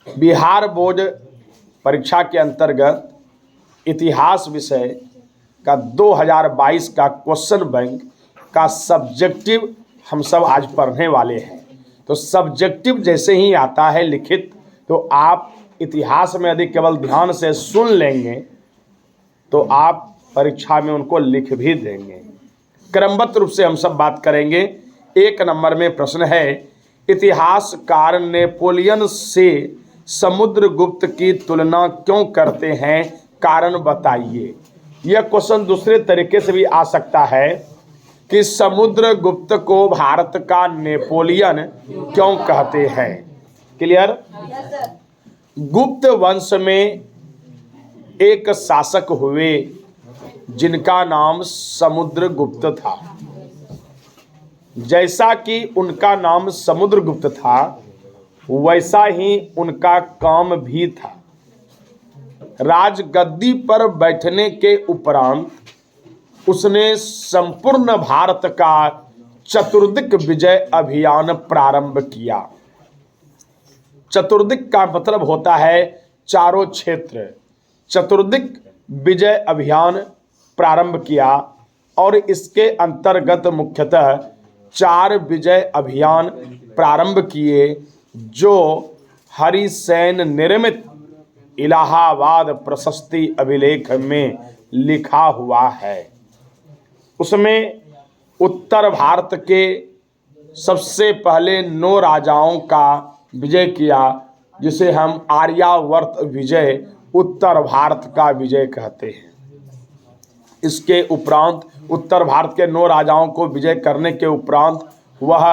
Bihar board परीक्षा के अंतर्गत इतिहास विषय का 2022 का क्वेश्चन बैंक का सब्जेक्टिव हम सब आज पढ़ने वाले हैं। तो सब्जेक्टिव जैसे ही आता है लिखित, तो आप इतिहास में यदि केवल ध्यान से सुन लेंगे तो आप परीक्षा में उनको लिख भी देंगे। क्रमबद्ध रूप से हम सब बात करेंगे। 1 नंबर में प्रश्न है, इतिहासकार नेपोलियन से समुद्रगुप्त की तुलना क्यों करते हैं, कारण बताइए। यह क्वेश्चन दूसरे तरीके से भी आ सकता है कि समुद्रगुप्त को भारत का नेपोलियन क्यों कहते हैं। क्लियर? गुप्त वंश में एक शासक हुए जिनका नाम समुद्रगुप्त था। जैसा कि उनका नाम समुद्रगुप्त था वैसा ही उनका काम भी था। राजगद्दी पर बैठने के उपरांत उसने संपूर्ण भारत का चतुर्दिक विजय अभियान प्रारंभ किया। चतुर्दिक का मतलब होता है चारों क्षेत्र। चतुर्दिक विजय अभियान प्रारंभ किया और इसके अंतर्गत मुख्यतः 4 विजय अभियान प्रारंभ किए जो हरिसेन निर्मित इलाहाबाद प्रशस्ति अभिलेख में लिखा हुआ है। उसमें उत्तर भारत के सबसे पहले 9 राजाओं का विजय किया, जिसे हम आर्यावर्त विजय उत्तर भारत का विजय कहते हैं। इसके उपरांत उत्तर भारत के 9 राजाओं को विजय करने के उपरांत वह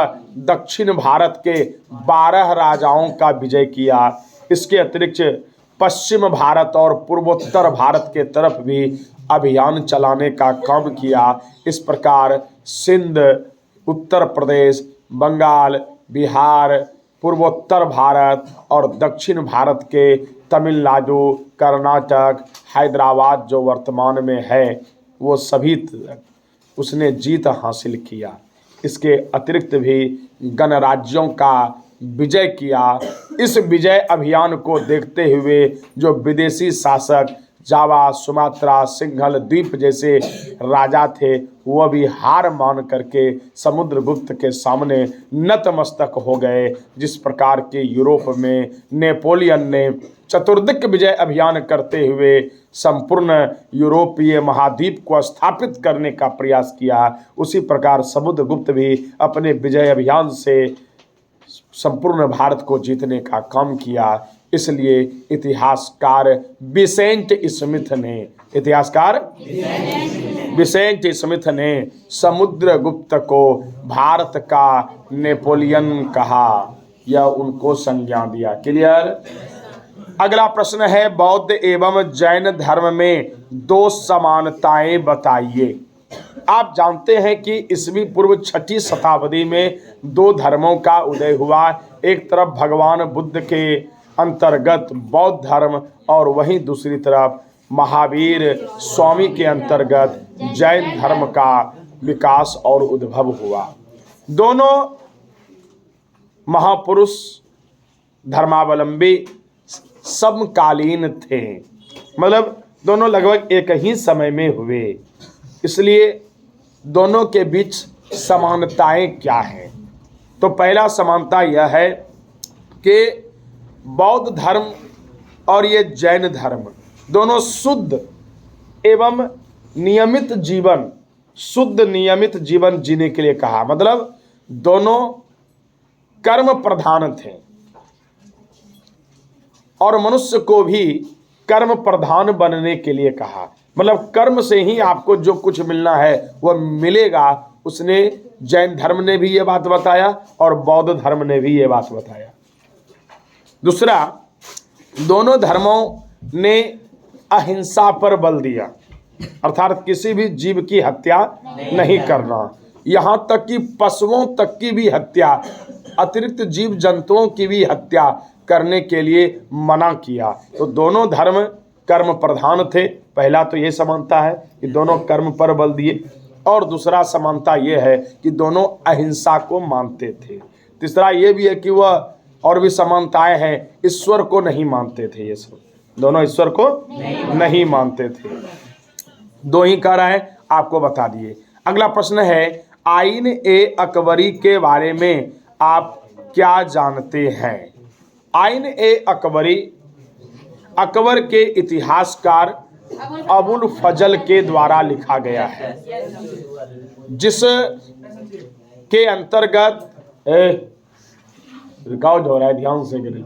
दक्षिण भारत के 12 राजाओं का विजय किया। इसके अतिरिक्त पश्चिम भारत और पूर्वोत्तर भारत के तरफ भी अभियान चलाने का काम किया। इस प्रकार सिंध, उत्तर प्रदेश, बंगाल, बिहार, पूर्वोत्तर भारत और दक्षिण भारत के तमिलनाडु, कर्नाटक, हैदराबाद जो वर्तमान में है, वो सभी उसने जीत हासिल किया। इसके अतिरिक्त भी गणराज्यों का विजय किया। इस विजय अभियान को देखते हुए जो विदेशी शासक जावा, सुमात्रा, सिंघल द्वीप जैसे राजा थे, वह भी हार मान करके समुद्रगुप्त के सामने नतमस्तक हो गए। जिस प्रकार के यूरोप में नेपोलियन ने चतुर्दिक विजय अभियान करते हुए संपूर्ण यूरोपीय महाद्वीप को स्थापित करने का प्रयास किया, उसी प्रकार समुद्रगुप्त भी अपने विजय अभियान से संपूर्ण भारत को जीतने का काम किया। इसलिए इतिहासकार विसेंट स्मिथ ने समुद्रगुप्त को भारत का नेपोलियन कहा, यह उनको संज्ञा दिया। क्लियर? अगला प्रश्न है, बौद्ध एवं जैन धर्म में 2 समानताएं बताइए। आप जानते हैं कि ईस्वी पूर्व 6ठी शताब्दी में 2 धर्मों का उदय हुआ। एक तरफ भगवान बुद्ध के अंतर्गत बौद्ध धर्म और वहीं दूसरी तरफ महावीर स्वामी के अंतर्गत जैन धर्म का विकास और उद्भव हुआ। दोनों महापुरुष धर्मावलंबी समकालीन थे, मतलब दोनों लगभग एक ही समय में हुए। इसलिए दोनों के बीच समानताएं क्या हैं? तो पहला समानता यह है कि बौद्ध धर्म और ये जैन धर्म दोनों शुद्ध एवं नियमित जीवन जीने के लिए कहा। मतलब दोनों कर्म प्रधान थे और मनुष्य को भी कर्म प्रधान बनने के लिए कहा। मतलब कर्म से ही आपको जो कुछ मिलना है वह मिलेगा। उसने जैन धर्म ने भी ये बात बताया और बौद्ध धर्म ने भी ये बात बताया। दूसरा, दोनों धर्मों ने अहिंसा पर बल दिया, अर्थात किसी भी जीव की हत्या नहीं करना, यहाँ तक कि पशुओं तक की भी हत्या, अतिरिक्त जीव जंतुओं की भी हत्या करने के लिए मना किया। तो दोनों धर्म कर्म प्रधान थे। पहला तो ये समानता है कि दोनों कर्म पर बल दिए, और दूसरा समानता ये है कि दोनों अहिंसा को मानते थे। तीसरा ये भी है कि वह और भी समानताएं हैं, ईश्वर को नहीं मानते थे। ये सब दोनों ईश्वर को नहीं मानते थे। दो ही कह रहे हैं, आपको बता दिए। अगला प्रश्न है, आईन ए अकबरी के बारे में आप क्या जानते हैं? आईन ए अकबरी अकबर के इतिहासकार अबुल फजल के द्वारा लिखा गया है, जिस के अंतर्गत रिकॉर्ड हो रहा है, ध्यान से करिए।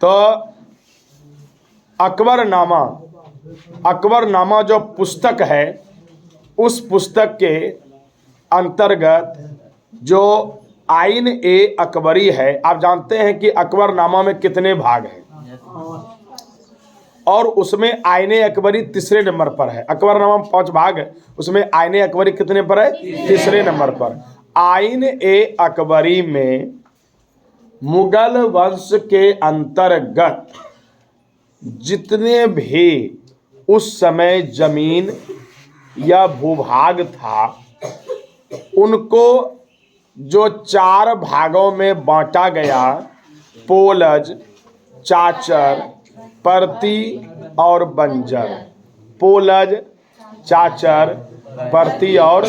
तो अकबरनामा जो पुस्तक है, उस पुस्तक के अंतर्गत जो आईन ए अकबरी है, आप जानते हैं कि अकबरनामा में कितने भाग हैं, और उसमें आईन ए अकबरी तीसरे नंबर पर है। अकबरनामा में 5 भाग है, उसमें आईन ए अकबरी कितने पर है? तीसरे नंबर पर। आईन ए अकबरी में मुगल वंश के अंतर्गत जितने भी उस समय जमीन या भूभाग था, उनको जो 4 भागों में बांटा गया, पोलज, चाचर, परती और बंजर। पोलज, चाचर, परती और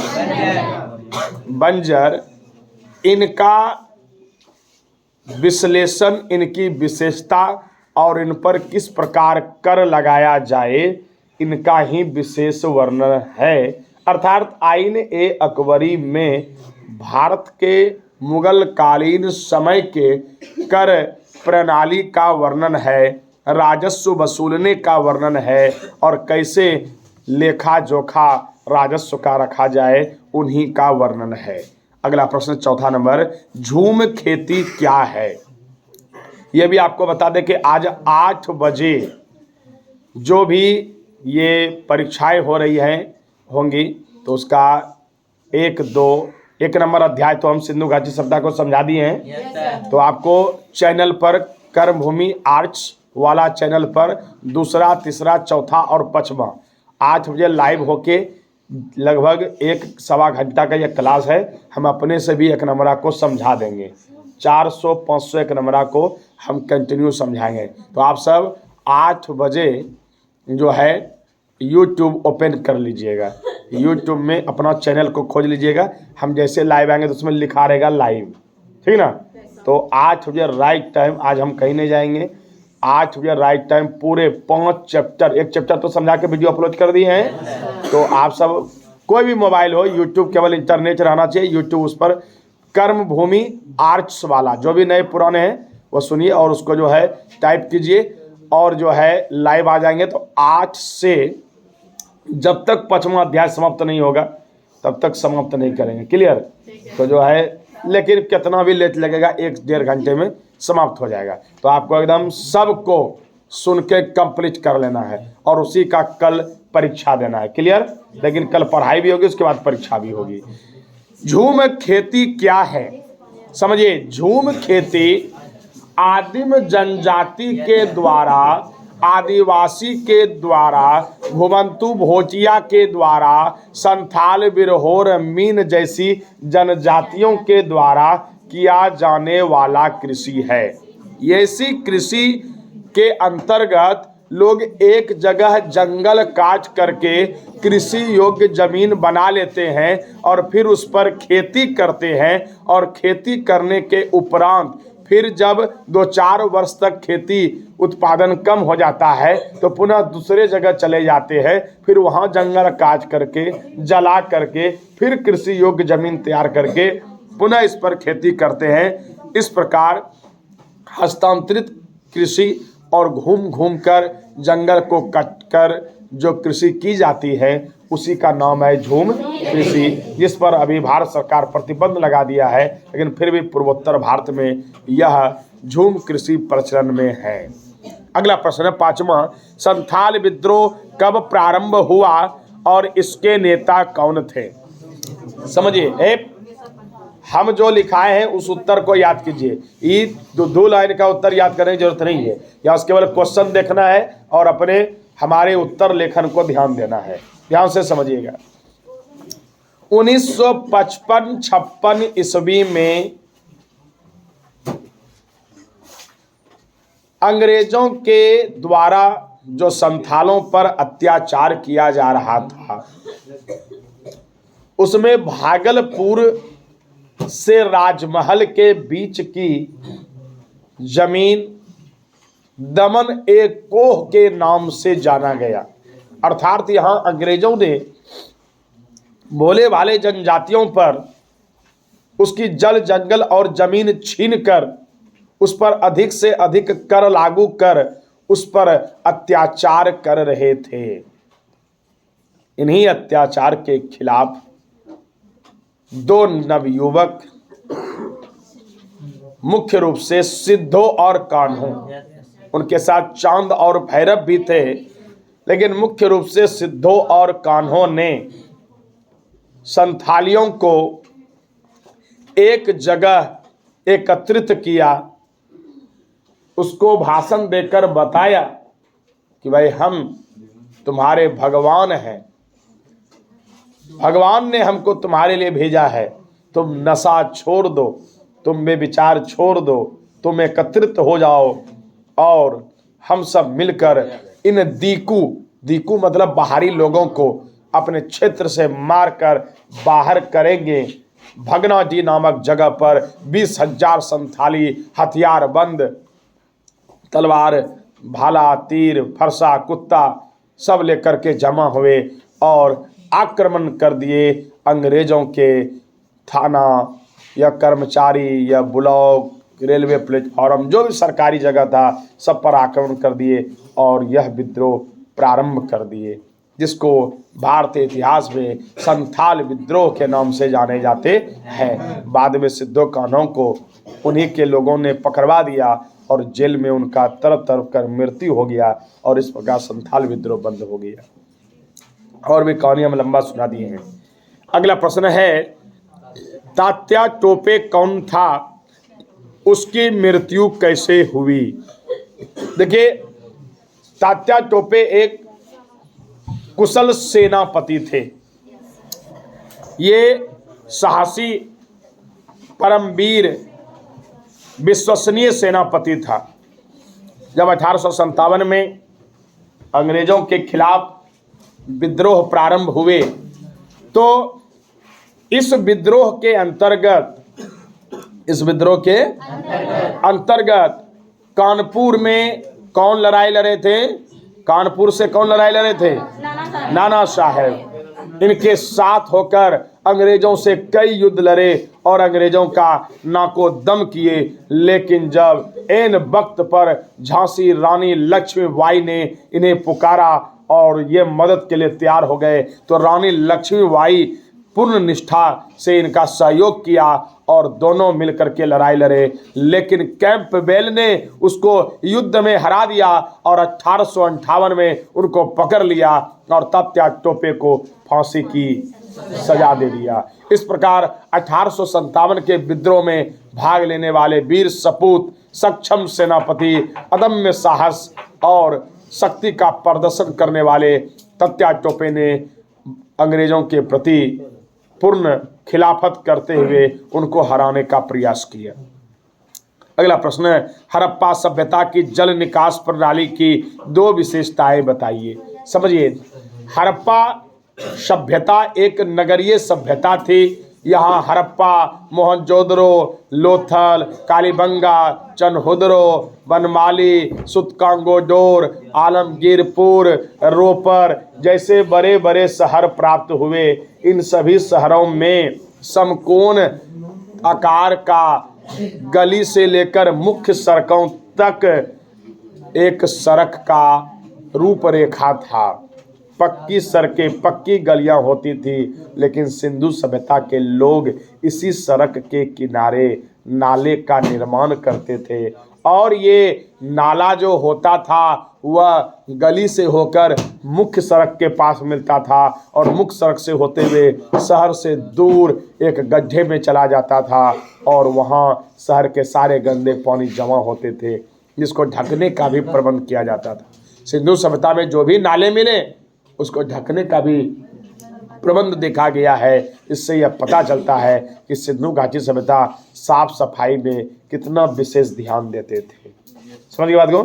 बंजर, इनका विश्लेषण, इनकी विशेषता और इन पर किस प्रकार कर लगाया जाए, इनका ही विशेष वर्णन है। अर्थात आईन ए अकबरी में भारत के मुगल कालीन समय के कर प्रणाली का वर्णन है, राजस्व वसूलने का वर्णन है, और कैसे लेखा जोखा राजस्व का रखा जाए, उन्हीं का वर्णन है। अगला प्रश्न चौथा नंबर, झूम खेती क्या है? यह भी आपको बता दें कि आज 8 बजे जो भी ये परीक्षाएं हो रही हैं होंगी, तो उसका 1 नंबर अध्याय तो हम सिंधु घाटी सभ्यता को समझा दिए हैं। तो आपको चैनल पर कर्मभूमि आर्ट्स वाला चैनल पर 2रा, 3रा, 4था और 5वां 8 बजे लाइव होके लगभग 1-1.25 घंटा का यह क्लास है। हम अपने से भी 1 नंबरा को समझा देंगे, 400-500 1 नंबरा को हम कंटिन्यू समझाएंगे। तो आप सब 8 बजे जो है YouTube ओपन कर लीजिएगा, YouTube में अपना चैनल को खोज लीजिएगा। हम जैसे लाइव आएंगे तो उसमें लिखा रहेगा लाइव, ठीक ना। तो 8 बजे राइट टाइम, आज हम कहीं नहीं जाएंगे, 8 बजे राइट टाइम पूरे 5 चैप्टर, 1 चैप्टर तो समझा के वीडियो अपलोड कर दिए हैं। तो आप सब कोई भी मोबाइल हो, यूट्यूब केवल इंटरनेट रहना चाहिए, यूट्यूब उस पर कर्मभूमि आर्ट्स वाला जो भी नए पुराने हैं वो सुनिए और उसको जो है टाइप कीजिए, और जो है लाइव आ जाएंगे। तो 8 से जब तक 5वां अध्याय समाप्त नहीं होगा तब तक समाप्त नहीं करेंगे, क्लियर। तो जो है लेकिन कितना भी लेट लगेगा, 1-1.5 घंटे में समाप्त हो जाएगा। तो आपको एकदम सबको सुन के कंप्लीट कर लेना है और उसी का कल परीक्षा देना है, क्लियर। लेकिन कल पढ़ाई भी होगी, उसके बाद परीक्षा भी होगी। झूम खेती क्या है? समझिए, झूम खेती आदिम जनजाति के द्वारा, आदिवासी के द्वारा, घुमंतू भोटिया के द्वारा, संथाल, बिरहोर, मीन जैसी जनजातियों के द्वारा किया जाने वाला कृषि है। ऐसी कृषि के अंतर्गत लोग एक जगह जंगल काट करके कृषि योग्य जमीन बना लेते हैं और फिर उस पर खेती करते हैं, और खेती करने के उपरांत फिर जब 2-4 वर्ष तक खेती उत्पादन कम हो जाता है तो पुनः दूसरे जगह चले जाते हैं, फिर वहाँ जंगल काट करके, जला करके, फिर कृषि योग्य जमीन तैयार करके पुनः इस पर खेती करते हैं। इस प्रकार हस्तांतरित कृषि और घूम घूम कर जंगल को कट कर जो कृषि की जाती है उसी का नाम है झूम कृषि, जिस पर अभी भारत सरकार प्रतिबंध लगा दिया है, लेकिन फिर भी पूर्वोत्तर भारत में यह झूम कृषि प्रचलन में है। अगला प्रश्न है 5वां, संथाल विद्रोह कब प्रारंभ हुआ और इसके नेता कौन थे? समझिए, हम जो लिखाए हैं उस उत्तर को याद कीजिए। ये 2 लाइन का उत्तर याद करने की जरूरत नहीं है, या उसके केवल क्वेश्चन देखना है और अपने हमारे उत्तर लेखन को ध्यान देना है। ध्यान से समझिएगा। 1955-56 ईस्वी में अंग्रेजों के द्वारा जो संथालों पर अत्याचार किया जा रहा था, उसमें भागलपुर से राजमहल के बीच की जमीन दमन ए कोह के नाम से जाना गया। अर्थात यहां अंग्रेजों ने भोले भाले जनजातियों पर उसकी जल जंगल और जमीन छीनकर उस पर अधिक से अधिक कर लागू कर उस पर अत्याचार कर रहे थे। इन्हीं अत्याचार के खिलाफ दो नवयुवक, मुख्य रूप से सिद्धो और कान्हो, उनके साथ चांद और भैरव भी थे, लेकिन मुख्य रूप से सिद्धो और कान्हो ने संथालियों को एक जगह एकत्रित किया, उसको भाषण देकर बताया कि भाई हम तुम्हारे भगवान हैं, भगवान ने हमको तुम्हारे लिए भेजा है, तुम नशा छोड़ दो, तुम बेविचार छोड़ दो, तुम एकत्रित हो जाओ और हम सब मिलकर इन दीकू मतलब बाहरी लोगों को अपने क्षेत्र से मारकर बाहर करेंगे। भगना जी नामक जगह पर 20,000 संथाली हथियार बंद, तलवार, भाला, तीर, फरसा, कुत्ता सब लेकर के जमा हुए और आक्रमण कर दिए। अंग्रेजों के थाना या कर्मचारी या ब्लॉक, रेलवे प्लेटफॉर्म, जो भी सरकारी जगह था, सब पर आक्रमण कर दिए और यह विद्रोह प्रारंभ कर दिए, जिसको भारतीय इतिहास में संथाल विद्रोह के नाम से जाने जाते हैं। बाद में सिद्धो कान्हों को उन्हीं के लोगों ने पकड़वा दिया और जेल में उनका तरफ तरफ कर मृत्यु हो गया और इस प्रकार संथाल विद्रोह बंद हो गया। और भी कहानी हम लंबा सुना दिए हैं। अगला प्रश्न है, तात्या टोपे कौन था, उसकी मृत्यु कैसे हुई? देखिए, तात्या टोपे एक कुशल सेनापति थे। ये साहसी, परमवीर, विश्वसनीय सेनापति था। जब 1857 में अंग्रेजों के खिलाफ विद्रोह प्रारंभ हुए तो इस विद्रोह के अंतर्गत कानपुर में कौन लड़ाई लड़े थे? कानपुर से कौन लड़ाई लड़े थे? नाना साहेब। इनके साथ होकर अंग्रेजों से कई युद्ध लड़े और अंग्रेजों का नाको दम किए। लेकिन जब इन वक्त पर झांसी रानी लक्ष्मीबाई ने इन्हें पुकारा और ये मदद के लिए तैयार हो गए, तो रानी लक्ष्मीबाई पूर्ण निष्ठा से इनका सहयोग किया और दोनों मिलकर के लड़ाई लड़े। लेकिन कैंपबेल ने उसको युद्ध में हरा दिया और 1858 में उनको पकड़ लिया और तात्या टोपे को फांसी की सजा दे दिया। इस प्रकार 1857 के विद्रोह में भाग लेने वाले वीर सपूत, सक्षम सेनापति, अदम्य साहस और शक्ति का प्रदर्शन करने वाले तात्या टोपे ने अंग्रेजों के प्रति पूर्ण खिलाफत करते हुए उनको हराने का प्रयास किया। अगला प्रश्न है, हड़प्पा सभ्यता की जल निकास प्रणाली की 2 विशेषताएं बताइए। समझिए, हड़प्पा सभ्यता एक नगरीय सभ्यता थी। यहाँ हड़प्पा, मोहनजोदड़ो, लोथल, कालीबंगा, चनहुदरो, बनमाली, सुतकांगोडोर, आलमगीरपुर, रोपर जैसे बड़े बड़े शहर प्राप्त हुए। इन सभी शहरों में समकोण आकार का गली से लेकर मुख्य सड़कों तक एक सड़क का रूपरेखा था। पक्की सड़कें, पक्की गलियां होती थी, लेकिन सिंधु सभ्यता के लोग इसी सड़क के किनारे नाले का निर्माण करते थे और ये नाला जो होता था वह गली से होकर मुख्य सड़क के पास मिलता था और मुख्य सड़क से होते हुए शहर से दूर एक गड्ढे में चला जाता था और वहाँ शहर के सारे गंदे पानी जमा होते थे, जिसको ढकने का भी प्रबंध किया जाता था। सिंधु सभ्यता में जो भी नाले मिले उसको ढकने का भी प्रबंध देखा गया है। इससे यह पता चलता है कि सिंधु घाटी सभ्यता साफ सफाई में कितना विशेष ध्यान देते थे। समझ गए बात को।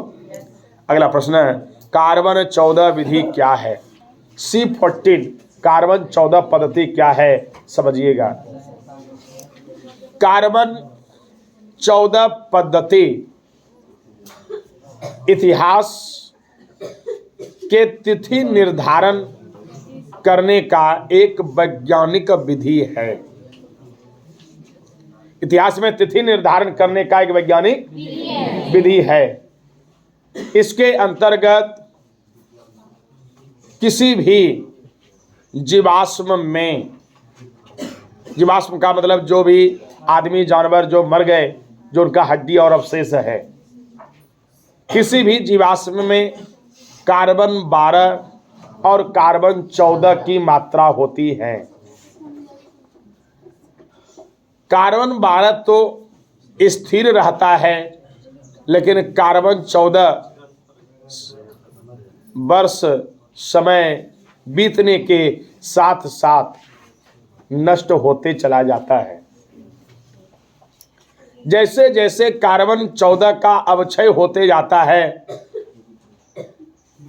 अगला प्रश्न है, कार्बन 14 विधि क्या है? C14 कार्बन 14 पद्धति क्या है, समझिएगा। कार्बन 14 पद्धति इतिहास के तिथि निर्धारण करने का एक वैज्ञानिक विधि है। इतिहास में तिथि निर्धारण करने का एक वैज्ञानिक विधि है। इसके अंतर्गत किसी भी जीवाश्म में, जीवाश्म का मतलब जो भी आदमी जानवर जो मर गए, जो उनका हड्डी और अवशेष है, किसी भी जीवाश्म में कार्बन 12 और कार्बन 14 की मात्रा होती है। कार्बन 12 तो स्थिर रहता है, लेकिन कार्बन 14 वर्ष समय बीतने के साथ साथ नष्ट होते चला जाता है। जैसे जैसे कार्बन 14 का अवक्षय होते जाता है,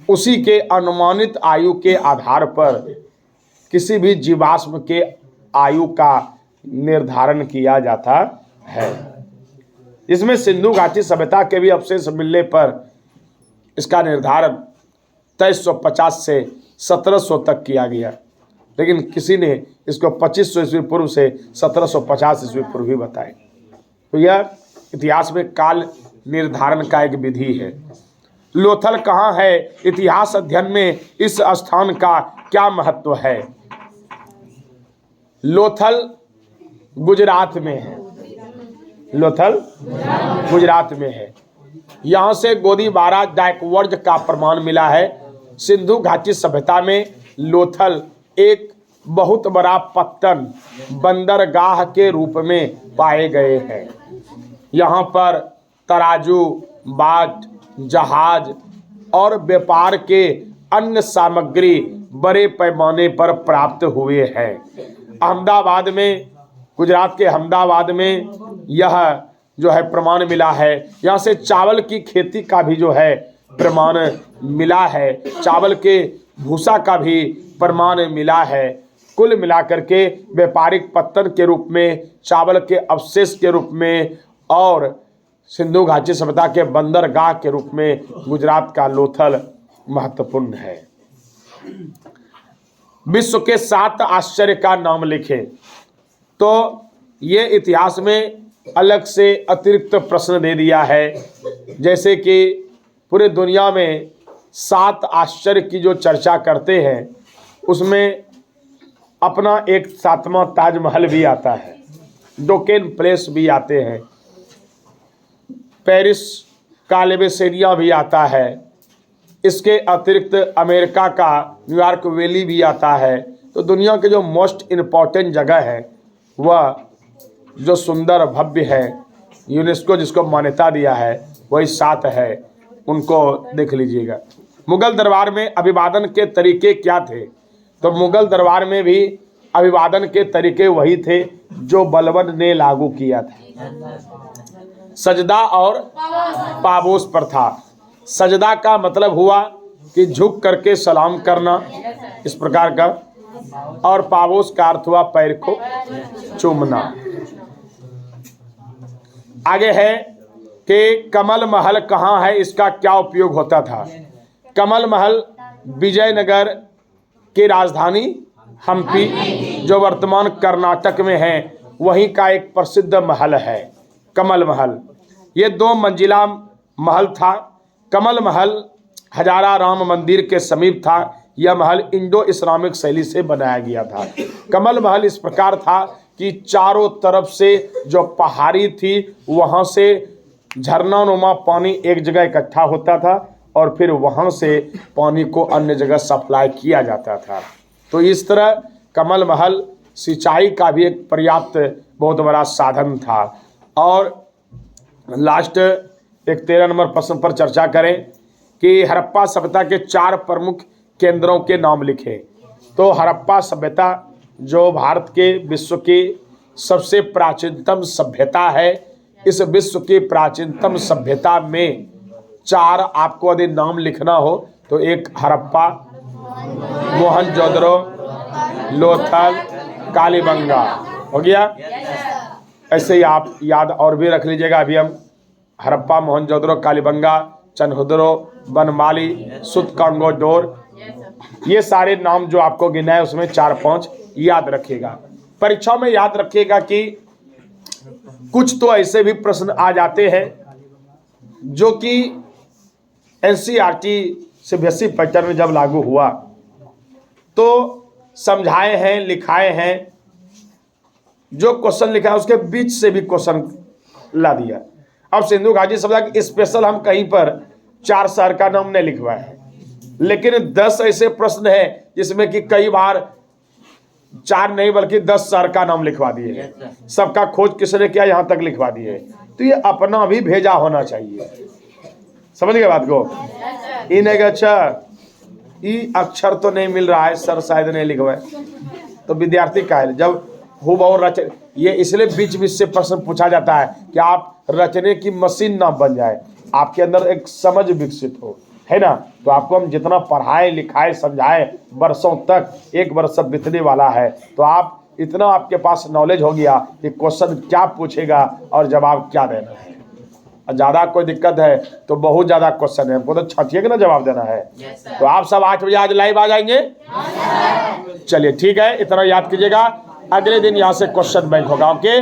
उसी के अनुमानित आयु के आधार पर किसी भी जीवाश्म के आयु का निर्धारण किया जाता है। इसमें सिंधु घाटी सभ्यता के भी अवशेष मिलने पर इसका निर्धारण 2350 से 1700 तक किया गया, लेकिन किसी ने इसको 2500 ईस्वी पूर्व से 1750 ईस्वी पूर्व भी बताए। तो यह इतिहास में काल निर्धारण का एक विधि है। लोथल कहाँ है? इतिहास अध्ययन में इस स्थान का क्या महत्व है? लोथल गुजरात में है। लोथल गुजरात में है। यहाँ से गोदीबारा डायकवर्ज का प्रमाण मिला है। सिंधु घाटी सभ्यता में लोथल एक बहुत बड़ा पत्तन बंदरगाह के रूप में पाए गए हैं। यहाँ पर तराजू, बाट, जहाज और व्यापार के अन्य सामग्री बड़े पैमाने पर प्राप्त हुए हैं। अहमदाबाद में, गुजरात के अहमदाबाद में यह जो है प्रमाण मिला है। यहाँ से चावल की खेती का भी जो है प्रमाण मिला है। चावल के भूसा का भी प्रमाण मिला है। कुल मिलाकर के व्यापारिक पत्तन के रूप में, चावल के अवशेष के रूप में और सिंधु घाटी सभ्यता के बंदरगाह के रूप में गुजरात का लोथल महत्वपूर्ण है। विश्व के 7 आश्चर्य का नाम लिखें। तो ये इतिहास में अलग से अतिरिक्त प्रश्न दे दिया है। जैसे कि पूरे दुनिया में 7 आश्चर्य की जो चर्चा करते हैं, उसमें अपना एक 7वां ताजमहल भी आता है, डोकेन प्लेस भी आते हैं, पेरिस का एलिवेशनिया भी आता है। इसके अतिरिक्त अमेरिका का न्यूयॉर्क वैली भी आता है। तो दुनिया के जो मोस्ट इम्पॉर्टेंट जगह है, वह जो सुंदर भव्य है, यूनेस्को जिसको मान्यता दिया है, वही 7 है। उनको देख लीजिएगा। मुगल दरबार में अभिवादन के तरीके क्या थे? तो मुगल दरबार में भी अभिवादन के तरीके वही थे जो बलबन ने लागू किया था। सजदा और पाबोस प्रथा। सजदा का मतलब हुआ कि झुक करके सलाम करना, इस प्रकार का, और पाबोस का अर्थ हुआ पैर को चूमना। आगे है कि कमल महल कहाँ है, इसका क्या उपयोग होता था? कमल महल विजयनगर की राजधानी हम्पी, जो वर्तमान कर्नाटक में है, वहीं का एक प्रसिद्ध महल है कमल महल। ये 2 मंजिला महल था। कमल महल हजारा राम मंदिर के समीप था। यह महल इंडो इस्लामिक शैली से बनाया गया था। कमल महल इस प्रकार था कि चारों तरफ से जो पहाड़ी थी, वहाँ से झरनानुमा पानी एक जगह इकट्ठा होता था और फिर वहाँ से पानी को अन्य जगह सप्लाई किया जाता था। तो इस तरह कमल महल सिंचाई का भी एक पर्याप्त बहुत बड़ा साधन था। और लास्ट एक 13 नंबर प्रश्न पर चर्चा करें कि हड़प्पा सभ्यता के 4 प्रमुख केंद्रों के नाम लिखें। तो हड़प्पा सभ्यता जो भारत के विश्व की सबसे प्राचीनतम सभ्यता है, इस विश्व की प्राचीनतम सभ्यता में चार आपको यदि नाम लिखना हो तो एक हड़प्पा, मोहनजोदड़ो, लोथल, कालीबंगा, हो गया। ऐसे ही आप याद और भी रख लीजिएगा। अभी हम हड़प्पा, मोहनजोदड़ो, कालीबंगा, चनहुदरो, बनमाली, सुतकंगोडोर, ये सारे नाम जो आपको गिना है उसमें 4-5 याद रखिएगा। परीक्षा में याद रखिएगा कि कुछ तो ऐसे भी प्रश्न आ जाते हैं जो कि एनसीईआरटी सीबीएसई पैटर्न में जब लागू हुआ तो समझाए हैं, लिखाए हैं, जो क्वेश्चन लिखा है उसके बीच से भी क्वेश्चन ला दिया। अब सिंधु घाटी समझा कि स्पेशल हम कहीं पर 4 शहर का नाम नहीं लिखवाए हैं, लेकिन 10 ऐसे प्रश्न हैं जिसमें कि कई बार 4 नहीं बल्कि 10 शहर का नाम लिखवा दिए। सबका खोज किसने किया यहाँ तक लिखवा दिए। तो ये अपना भी भेजा होना चाहिए। समझ गए बात को? इन्हें अच्छा ये अक्षर तो नहीं मिल रहा है, सर शायद नहीं लिखवाए, तो विद्यार्थी का है जब हो बहु रच, ये इसलिए बीच बीच से प्रश्न पूछा जाता है कि आप रचने की मशीन ना बन जाए, आपके अंदर एक समझ विकसित हो, है ना। तो आपको हम जितना पढ़ाए, लिखाए, समझाए, वर्षों तक, 1 वर्ष सब बीतने वाला है, तो आप इतना आपके पास नॉलेज हो गया कि क्वेश्चन क्या पूछेगा और जवाब क्या देना है। और ज़्यादा कोई दिक्कत है तो बहुत ज़्यादा क्वेश्चन है, हमको तो छठिए का ना जवाब देना है। तो आप सब 8 बजे आज लाइव आ जाएंगे। चलिए ठीक है, इतना याद कीजिएगा। अगले दिन यहाँ से क्वेश्चन बैंक होगा। ओके।